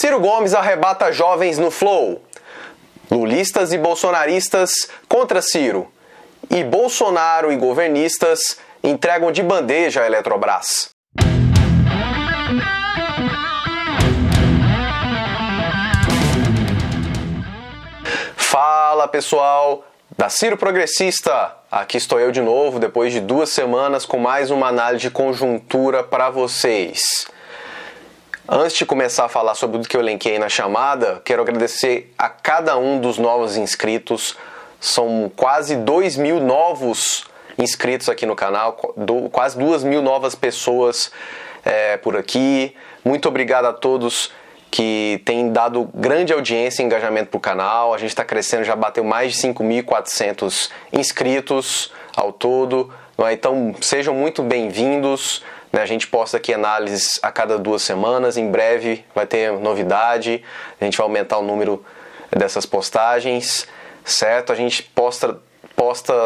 Ciro Gomes arrebata jovens no Flow. Lulistas e bolsonaristas contra Ciro. E Bolsonaro e governistas entregam de bandeja a Eletrobras. Fala pessoal, da Ciro Progressista, aqui estou eu de novo depois de 2 semanas com mais uma análise de conjuntura para vocês. Antes de começar a falar sobre o que eu elenquei na chamada, quero agradecer a cada um dos novos inscritos. São quase 2.000 novos inscritos aqui no canal, quase 2.000 novas pessoas por aqui. Muito obrigado a todos que têm dado grande audiência e engajamento para o canal. A gente está crescendo, já bateu mais de 5.400 inscritos ao todo. Então sejam muito bem-vindos. A gente posta aqui análises a cada 2 semanas. Em breve vai ter novidade. A gente vai aumentar o número dessas postagens, certo? A gente posta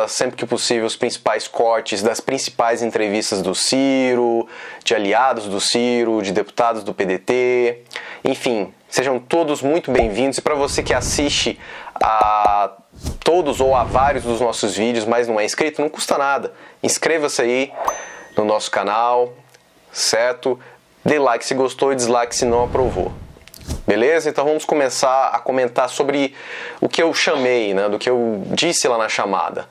sempre que possível os principais cortes das principais entrevistas do Ciro, de aliados do Ciro, de deputados do PDT. Enfim, sejam todos muito bem-vindos. E para você que assiste a todos ou a vários dos nossos vídeos, mas não é inscrito, não custa nada. Inscreva-se aí no nosso canal, certo? Dê like se gostou e dislike se não aprovou. Beleza? Então vamos começar a comentar sobre o que eu chamei, do que eu disse lá na chamada.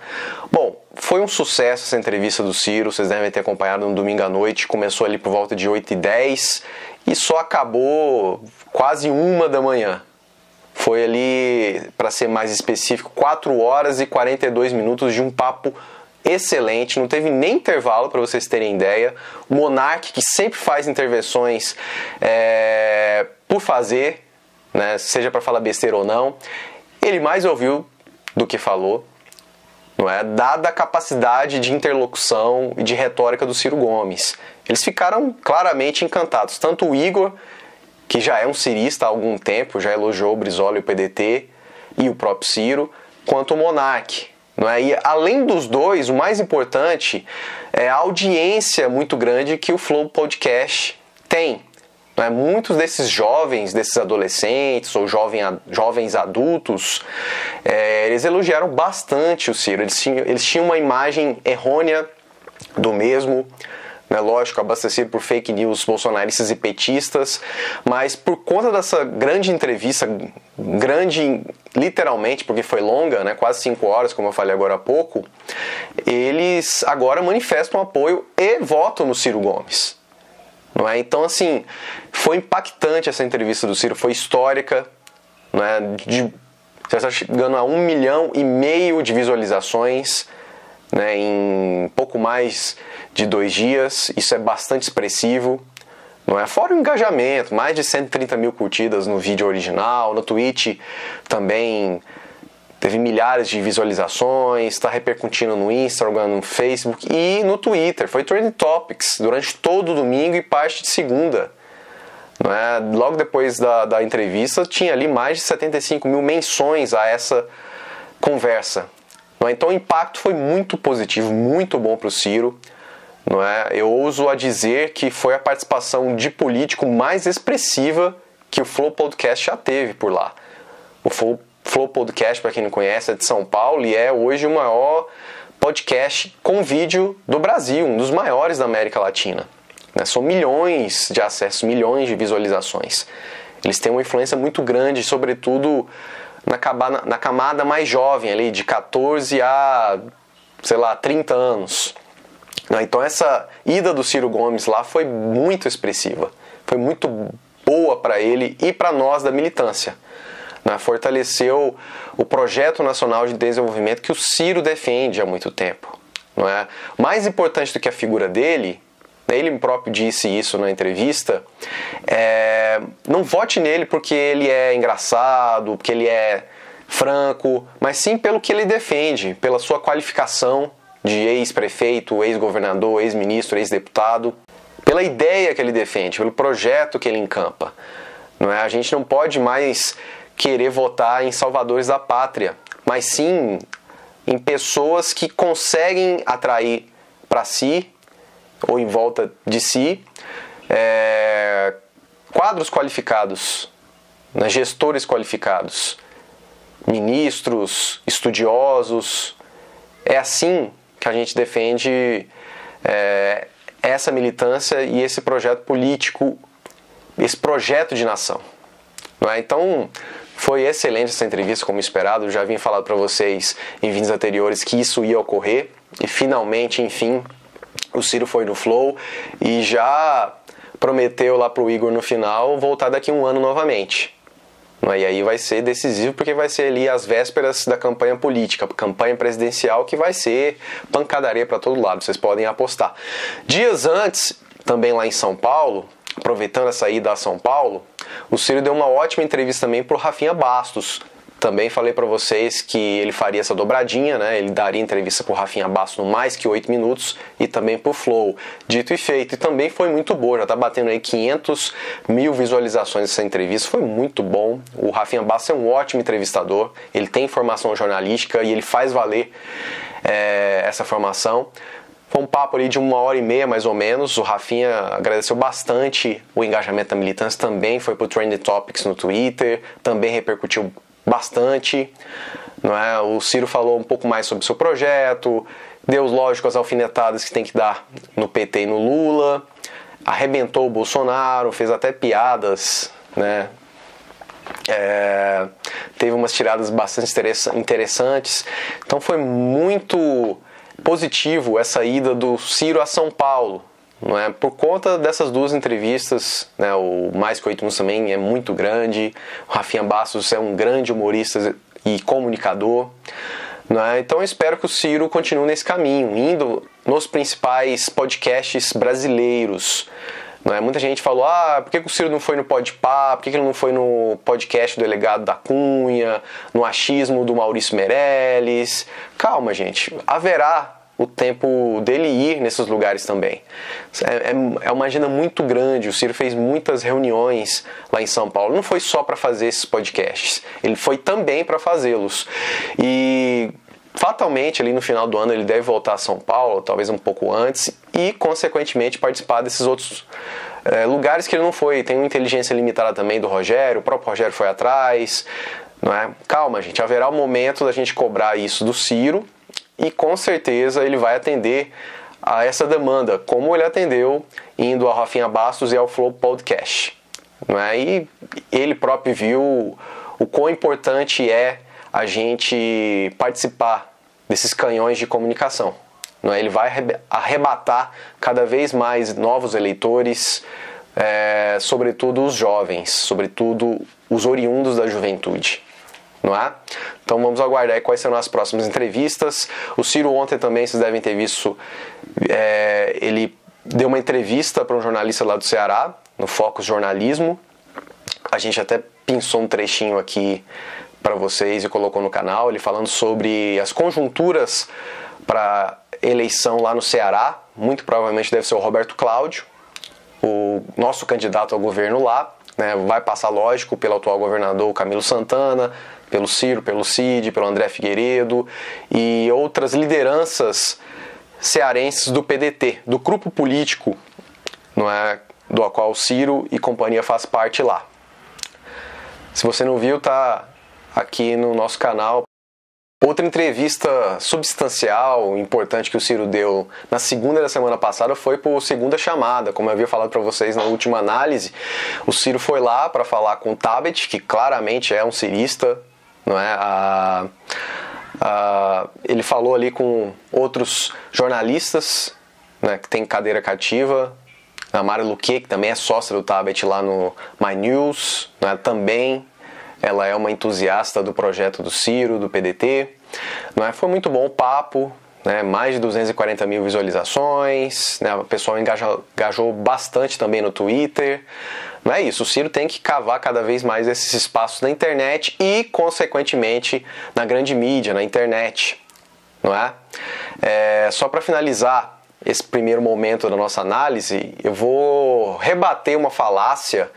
Bom, foi um sucesso essa entrevista do Ciro, vocês devem ter acompanhado no domingo à noite, começou ali por volta de 8h10 e só acabou quase 1 da manhã. Foi ali, para ser mais específico, 4 horas e 42 minutos de um papo excelente, não teve nem intervalo para vocês terem ideia. O Monark, que sempre faz intervenções por fazer, seja para falar besteira ou não, ele mais ouviu do que falou, dada a capacidade de interlocução e de retórica do Ciro Gomes. Eles ficaram claramente encantados, tanto o Igor, que já é um cirista há algum tempo, já elogiou o Brizola e o PDT, e o próprio Ciro, quanto o Monark. E além dos dois, o mais importante é a audiência muito grande que o Flow Podcast tem. Muitos desses jovens, desses adolescentes ou jovens adultos, eles elogiaram bastante o Ciro. Eles tinham uma imagem errônea do mesmo, lógico, abastecido por fake news bolsonaristas e petistas, mas por conta dessa grande entrevista, grande literalmente, porque foi longa, quase 5 horas, como eu falei agora há pouco, eles agora manifestam apoio e votam no Ciro Gomes. Então, assim, foi impactante essa entrevista do Ciro, foi histórica, já está chegando a 1,5 milhão de visualizações, em pouco mais de 2 dias. Isso é bastante expressivo, Fora o engajamento, mais de 130 mil curtidas no vídeo original, no Twitch também teve milhares de visualizações, está repercutindo no Instagram, no Facebook e no Twitter. Foi Trending Topics durante todo o domingo e parte de segunda. Logo depois da entrevista, tinha ali mais de 75 mil menções a essa conversa. Então o impacto foi muito positivo, muito bom para o Ciro. Eu ouso a dizer que foi a participação de político mais expressiva que o Flow Podcast já teve por lá. O Flow Podcast, para quem não conhece, é de São Paulo e é hoje o maior podcast com vídeo do Brasil, um dos maiores da América Latina. São milhões de acessos, milhões de visualizações. Eles têm uma influência muito grande, sobretudo na camada mais jovem, ali, de 14 a, 30 anos. Então essa ida do Ciro Gomes lá foi muito expressiva, foi muito boa para ele e para nós da militância. Fortaleceu o projeto nacional de desenvolvimento que o Ciro defende há muito tempo. Mais importante do que a figura dele, ele próprio disse isso na entrevista, não vote nele porque ele é engraçado, porque ele é franco, mas sim pelo que ele defende, pela sua qualificação de ex-prefeito, ex-governador, ex-ministro, ex-deputado, pela ideia que ele defende, pelo projeto que ele encampa. A gente não pode mais querer votar em salvadores da pátria, mas sim em pessoas que conseguem atrair para si, ou em volta de si, quadros qualificados né, gestores qualificados, ministros, estudiosos. É assim que a gente defende essa militância e esse projeto político, esse projeto de nação. Não é? Então, foi excelente essa entrevista, como esperado. Eu já vim falando para vocês em vídeos anteriores que isso ia ocorrer. E finalmente, enfim, o Ciro foi no Flow e já prometeu lá pro Igor no final voltar daqui a um ano novamente. E aí vai ser decisivo, porque vai ser ali as vésperas da campanha política, campanha presidencial, que vai ser pancadaria para todo lado, vocês podem apostar. Dias antes, também lá em São Paulo, aproveitando essa ida a São Paulo, o Ciro deu uma ótima entrevista também pro Rafinha Bastos. Também falei para vocês que ele faria essa dobradinha, né? Ele daria entrevista pro Rafinha Bastos no Mais Que 8 Minutos e também pro Flow. Dito e feito. E também foi muito boa, já tá batendo aí 500 mil visualizações essa entrevista. Foi muito bom. O Rafinha Bastos é um ótimo entrevistador. Ele tem formação jornalística e ele faz valer essa formação. Foi um papo ali de 1h30 mais ou menos. O Rafinha agradeceu bastante o engajamento da militância. Também foi pro Trending Topics no Twitter. Também repercutiu bastante, não é? O Ciro falou um pouco mais sobre o seu projeto, deu, lógico, as alfinetadas que tem que dar no PT e no Lula, arrebentou o Bolsonaro, fez até piadas, né? Teve umas tiradas bastante interessantes. Então foi muito positivo essa ida do Ciro a São Paulo. Não é? Por conta dessas duas entrevistas, né? O Mais Que 8 Minutos também é muito grande, o Rafinha Bastos é um grande humorista e comunicador, não é? Então eu espero que o Ciro continue nesse caminho, indo nos principais podcasts brasileiros. Não é? Muita gente falou, por que o Ciro não foi no Podpah, por que ele não foi no podcast do Delegado da Cunha, no Achismo do Maurício Meirelles? Calma, gente, haverá o tempo dele ir nesses lugares também. É uma agenda muito grande. O Ciro fez muitas reuniões lá em São Paulo. Não foi só para fazer esses podcasts, ele foi também para fazê-los. E fatalmente ali no final do ano ele deve voltar a São Paulo, talvez um pouco antes, e consequentemente participar desses outros lugares que ele não foi. Tem uma inteligência limitada também do Rogério, o próprio Rogério foi atrás, não é? Calma, gente, haverá um momento da gente cobrar isso do Ciro. E com certeza ele vai atender a essa demanda, como ele atendeu indo ao Rafinha Bastos e ao Flow Podcast. Não é? E ele próprio viu o quão importante é a gente participar desses canhões de comunicação. Não é? Ele vai arrebatar cada vez mais novos eleitores, sobretudo os jovens, sobretudo os oriundos da juventude. Não é? Então vamos aguardar aí quais serão as próximas entrevistas. O Ciro ontem também, vocês devem ter visto, ele deu uma entrevista para um jornalista lá do Ceará, no Focus Jornalismo. A gente até pensou um trechinho aqui para vocês e colocou no canal, ele falando sobre as conjunturas para eleição lá no Ceará. Muito provavelmente deve ser o Roberto Cláudio, o nosso candidato ao governo lá, né? Vai passar, lógico, pelo atual governador Camilo Santana, pelo Ciro, pelo Cid, pelo André Figueiredo e outras lideranças cearenses do PDT, do grupo político, não é, do qual o Ciro e companhia faz parte lá. Se você não viu, tá aqui no nosso canal. Outra entrevista substancial, importante que o Ciro deu na segunda da semana passada foi por segunda chamada. Como eu havia falado para vocês na última análise, o Ciro foi lá para falar com o Tabet, que claramente é um cirista, não é? Ele falou ali com outros jornalistas, né, que tem cadeira cativa. A Mara Luque, que também é sócia do Tabet lá no My News, né, também ela é uma entusiasta do projeto do Ciro, do PDT. Não é? Foi muito bom o papo, né? Mais de 240 mil visualizações, né? O pessoal engajou bastante também no Twitter. Não é isso, o Ciro tem que cavar cada vez mais esses espaços na internet e, consequentemente, na grande mídia, na internet. Não é? Só para finalizar esse primeiro momento da nossa análise, eu vou rebater uma falácia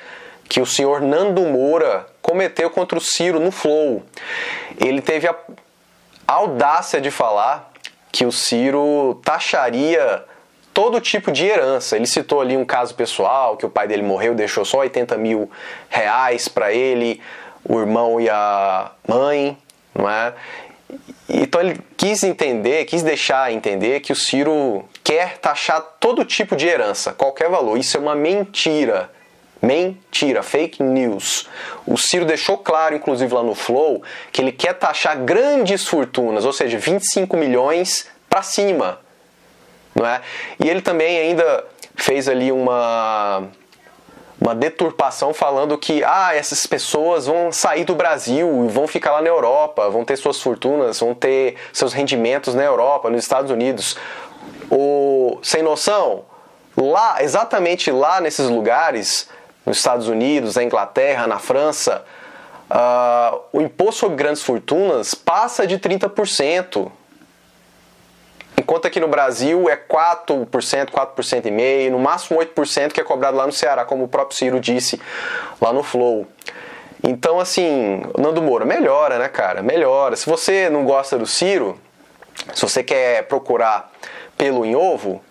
que o senhor Nando Moura cometeu contra o Ciro no Flow. Ele teve a audácia de falar que o Ciro taxaria todo tipo de herança. Ele citou ali um caso pessoal, que o pai dele morreu, deixou só 80 mil reais para ele, o irmão e a mãe, não é? Então ele quis deixar entender que o Ciro quer taxar todo tipo de herança, qualquer valor. Isso é uma mentira. Mentira, fake news. O Ciro deixou claro, inclusive lá no Flow, que ele quer taxar grandes fortunas, ou seja, 25 milhões para cima. Não é? E ele também ainda fez ali uma deturpação falando que essas pessoas vão sair do Brasil e vão ficar lá na Europa, vão ter suas fortunas, vão ter seus rendimentos na Europa, nos Estados Unidos. Sem noção, lá, exatamente lá nesses lugares, nos Estados Unidos, na Inglaterra, na França, o imposto sobre grandes fortunas passa de 30%. Enquanto aqui no Brasil é 4%, 4,5%, no máximo 8% que é cobrado lá no Ceará, como o próprio Ciro disse lá no Flow. Então, assim, Nando Moura, melhora, né, cara? Melhora. Se você não gosta do Ciro, se você quer procurar pelo em ovo,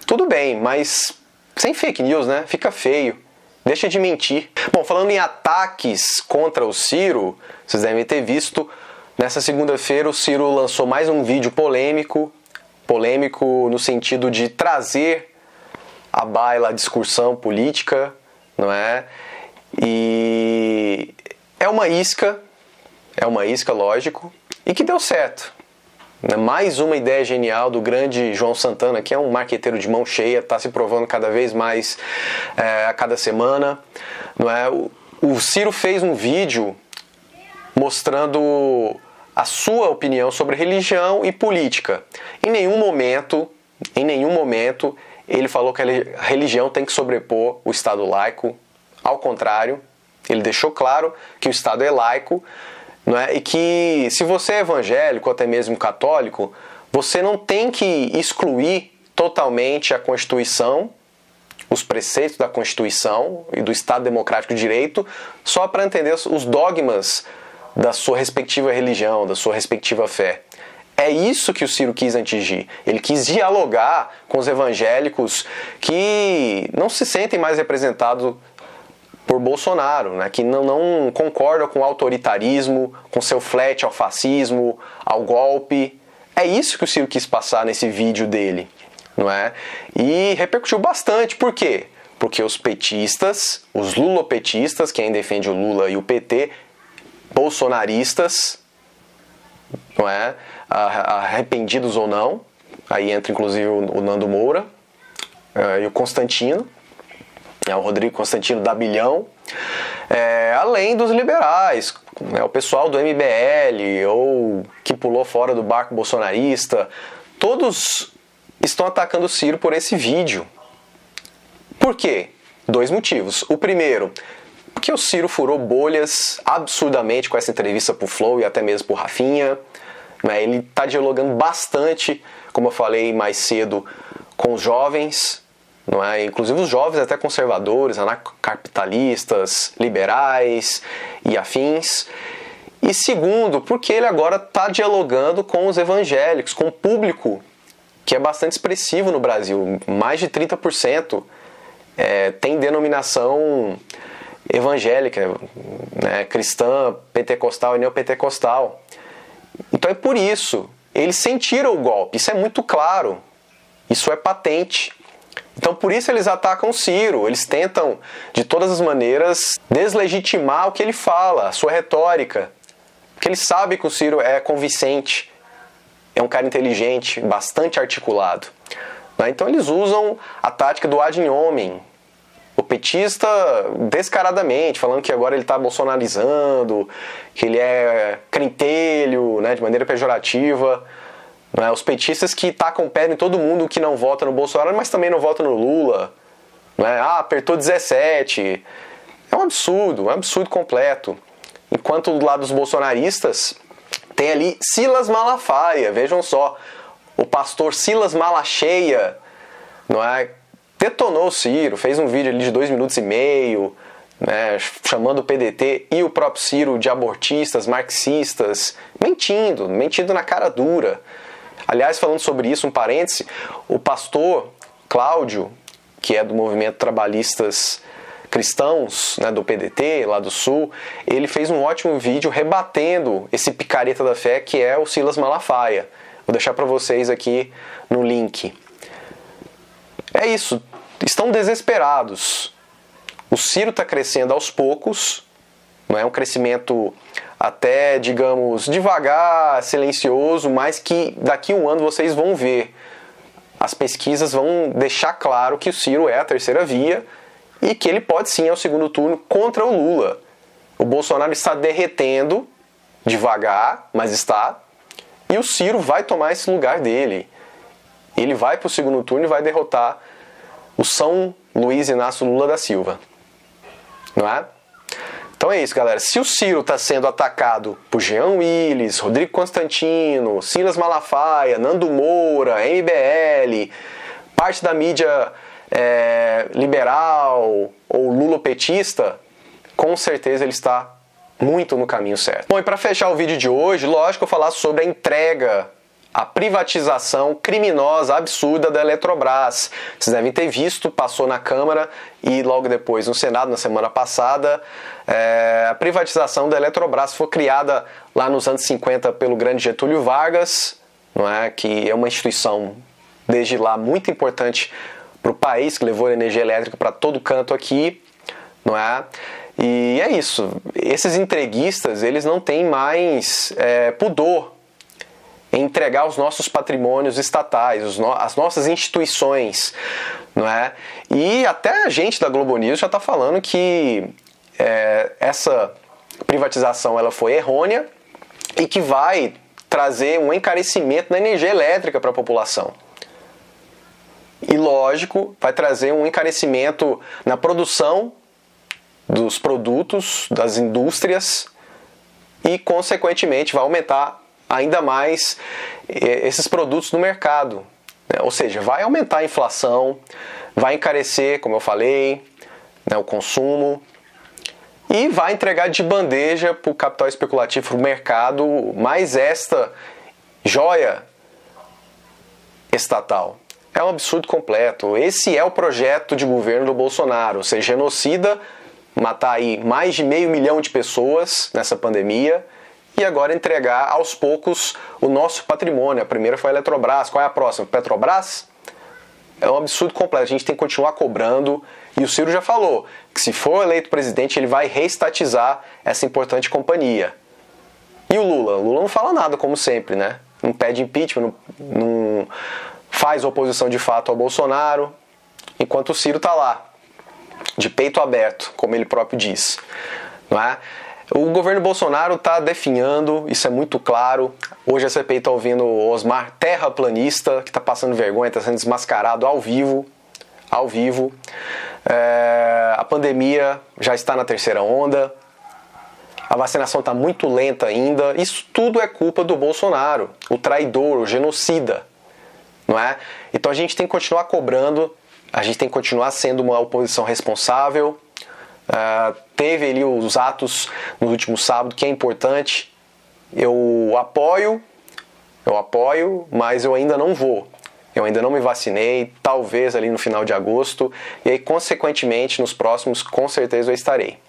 tudo bem, mas sem fake news, né? Fica feio. Deixa de mentir. Bom, falando em ataques contra o Ciro, vocês devem ter visto, nessa segunda-feira o Ciro lançou mais um vídeo polêmico no sentido de trazer à baila a discussão política, não é? E é uma isca, lógico, e que deu certo. Mais uma ideia genial do grande João Santana, que é um marqueteiro de mão cheia, está se provando cada vez mais a cada semana, não é? O Ciro fez um vídeo mostrando a sua opinião sobre religião e política. Em nenhum momento, ele falou que a religião tem que sobrepor o Estado laico. Ao contrário, ele deixou claro que o Estado é laico, não é? E que se você é evangélico, ou até mesmo católico, você não tem que excluir totalmente a Constituição, os preceitos da Constituição e do Estado Democrático de Direito, só para entender os dogmas da sua respectiva religião, da sua respectiva fé. É isso que o Ciro quis atingir. Ele quis dialogar com os evangélicos que não se sentem mais representados por Bolsonaro, né? Que não concordam com o autoritarismo, com seu flerte ao fascismo, ao golpe. É isso que o Ciro quis passar nesse vídeo dele, não é? E repercutiu bastante. Por quê? Porque os petistas, os lulopetistas, quem defende o Lula e o PT, bolsonaristas, não é? Arrependidos ou não, aí entra inclusive o Nando Moura e o Constantino, o Rodrigo Constantino da Bilhão, além dos liberais, o pessoal do MBL ou que pulou fora do barco bolsonarista, todos estão atacando o Ciro por esse vídeo. Por quê? 2 motivos. O primeiro, porque o Ciro furou bolhas absurdamente com essa entrevista pro Flow e até mesmo pro Rafinha. Ele está dialogando bastante, como eu falei mais cedo, com os jovens, não é? Inclusive os jovens até conservadores, anarcocapitalistas, liberais e afins. E segundo, porque ele agora está dialogando com os evangélicos, com o público que é bastante expressivo no Brasil. Mais de 30% tem denominação evangélica, né, cristã, pentecostal e neopentecostal. Então é por isso, eles sentiram o golpe, isso é muito claro, isso é patente. Então por isso eles atacam o Ciro, eles tentam de todas as maneiras deslegitimar o que ele fala, a sua retórica, porque eles sabem que o Ciro é convincente, é um cara inteligente, bastante articulado. Então eles usam a tática do ad hominem. O petista, descaradamente, falando que agora ele está bolsonarizando, que ele é crentelho, né, de maneira pejorativa. Né, os petistas que tacam pedra em todo mundo que não vota no Bolsonaro, mas também não vota no Lula. Né, apertou 17. É um absurdo completo. Enquanto do lado dos bolsonaristas, tem ali Silas Malafaia, vejam só. O pastor Silas Malacheia, não é? Detonou o Ciro, fez um vídeo ali de 2 minutos e meio, né, chamando o PDT e o próprio Ciro de abortistas, marxistas, mentindo na cara dura. Aliás, falando sobre isso, um parêntese, o pastor Cláudio, que é do movimento Trabalhistas Cristãos, né, do PDT, lá do Sul, ele fez um ótimo vídeo rebatendo esse picareta da fé que é o Silas Malafaia. Vou deixar para vocês aqui no link. É isso, estão desesperados. O Ciro está crescendo aos poucos, não é um crescimento até, digamos, devagar, silencioso, mas que daqui a um ano vocês vão ver. As pesquisas vão deixar claro que o Ciro é a terceira via e que ele pode sim ir ao segundo turno contra o Lula. O Bolsonaro está derretendo, devagar, mas está, e o Ciro vai tomar esse lugar dele. Ele vai para o segundo turno e vai derrotar o São Luís Inácio Lula da Silva. Não é? Então é isso, galera. Se o Ciro está sendo atacado por Jean Willis, Rodrigo Constantino, Silas Malafaia, Nando Moura, MBL, parte da mídia liberal ou lulopetista, com certeza ele está muito no caminho certo. Bom, e para fechar o vídeo de hoje, lógico, eu vou falar sobre a entrega, a privatização criminosa, absurda da Eletrobras. Vocês devem ter visto, passou na Câmara e logo depois no Senado, na semana passada, a privatização da Eletrobras foi criada lá nos anos 50 pelo grande Getúlio Vargas, não é? Que é uma instituição desde lá muito importante para o país, que levou a energia elétrica para todo canto aqui, não é? E é isso, esses entreguistas, eles não têm mais pudor em entregar os nossos patrimônios estatais, as nossas instituições, não é? E até a gente da Globo News já está falando que essa privatização ela foi errônea e que vai trazer um encarecimento da energia elétrica para a população. E lógico, vai trazer um encarecimento na produção dos produtos, das indústrias e, consequentemente, vai aumentar ainda mais esses produtos no mercado. Ou seja, vai aumentar a inflação, vai encarecer, como eu falei, o consumo e vai entregar de bandeja para o capital especulativo, para o mercado, mais esta joia estatal. É um absurdo completo. Esse é o projeto de governo do Bolsonaro, ser genocida, matar aí mais de 500 mil de pessoas nessa pandemia e agora entregar aos poucos o nosso patrimônio. A primeira foi a Eletrobras, qual é a próxima? Petrobras? É um absurdo completo, a gente tem que continuar cobrando e o Ciro já falou que se for eleito presidente ele vai reestatizar essa importante companhia. E o Lula? O Lula não fala nada como sempre, né? Não pede impeachment, não faz oposição de fato ao Bolsonaro, enquanto o Ciro está lá, de peito aberto, como ele próprio diz. Não é? O governo Bolsonaro está definhando, isso é muito claro. Hoje a CPI está ouvindo o Osmar terraplanista, que está passando vergonha, está sendo desmascarado ao vivo. A pandemia já está na terceira onda. A vacinação está muito lenta ainda. Isso tudo é culpa do Bolsonaro, o traidor, o genocida. Não é? Então a gente tem que continuar cobrando, a gente tem que continuar sendo uma oposição responsável. Teve ali os atos no último sábado, que é importante. Eu apoio, mas eu ainda não vou. Eu ainda não me vacinei, talvez ali no final de agosto. E aí, consequentemente, nos próximos, com certeza eu estarei.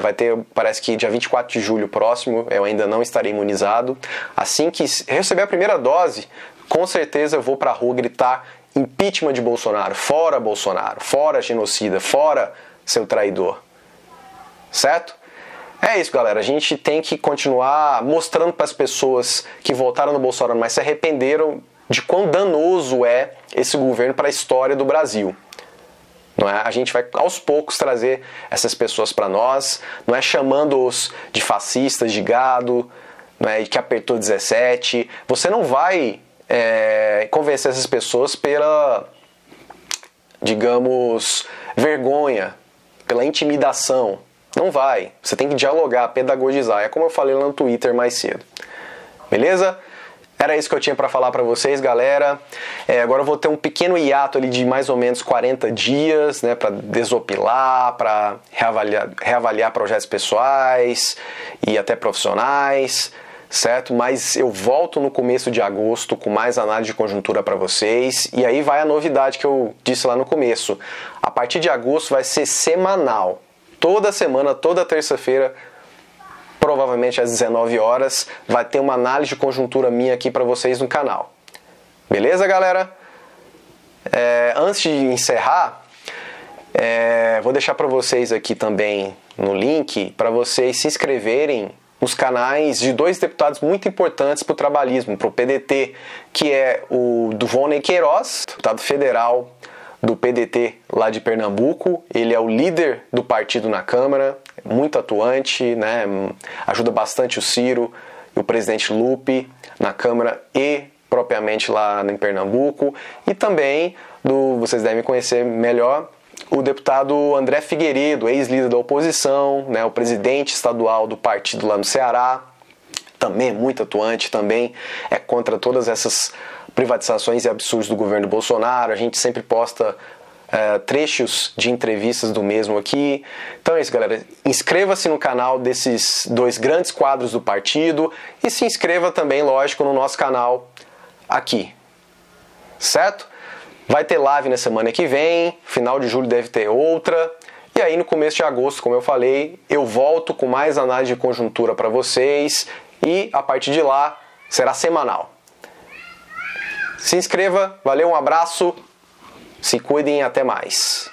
Vai ter, parece que dia 24 de julho próximo, eu ainda não estarei imunizado. Assim que receber a primeira dose, com certeza eu vou pra rua gritar impeachment de Bolsonaro, fora genocida, fora seu traidor. Certo? É isso, galera. A gente tem que continuar mostrando para as pessoas que votaram no Bolsonaro, mas se arrependeram de quão danoso é esse governo para a história do Brasil. Não é? A gente vai aos poucos trazer essas pessoas para nós, não é chamando-os de fascistas, de gado, não é? Que apertou 17. Você não vai convencer essas pessoas pela, digamos, vergonha, pela intimidação. Não vai. Você tem que dialogar, pedagogizar. É como eu falei lá no Twitter mais cedo. Beleza? Era isso que eu tinha para falar para vocês, galera. Agora eu vou ter um pequeno hiato ali de mais ou menos 40 dias, né, para desopilar, para reavaliar projetos pessoais e até profissionais, certo? Mas eu volto no começo de agosto com mais análise de conjuntura para vocês. E aí vai a novidade que eu disse lá no começo. A partir de agosto vai ser semanal. Toda semana, toda terça-feira, provavelmente às 19 horas, vai ter uma análise de conjuntura minha aqui para vocês no canal. Beleza, galera? Antes de encerrar, vou deixar para vocês aqui também no link para vocês se inscreverem nos canais de dois deputados muito importantes para o trabalhismo, para o PDT, que é o Duvoney Queiroz, deputado federal do PDT lá de Pernambuco. Ele é o líder do partido na Câmara, muito atuante, né? Ajuda bastante o Ciro e o presidente Lupe na Câmara e propriamente lá em Pernambuco. E também, vocês devem conhecer melhor, o deputado André Figueiredo, ex-líder da oposição, né, o presidente estadual do partido lá no Ceará, também muito atuante, também é contra todas essas privatizações e absurdos do governo Bolsonaro. A gente sempre posta trechos de entrevistas do mesmo aqui. Então é isso, galera. Inscreva-se no canal desses dois grandes quadros do partido e se inscreva também, lógico, no nosso canal aqui, certo? Vai ter live na semana que vem, final de julho deve ter outra, e aí no começo de agosto, como eu falei, eu volto com mais análise de conjuntura para vocês, e a partir de lá será semanal. Se inscreva, valeu, um abraço, se cuidem e até mais.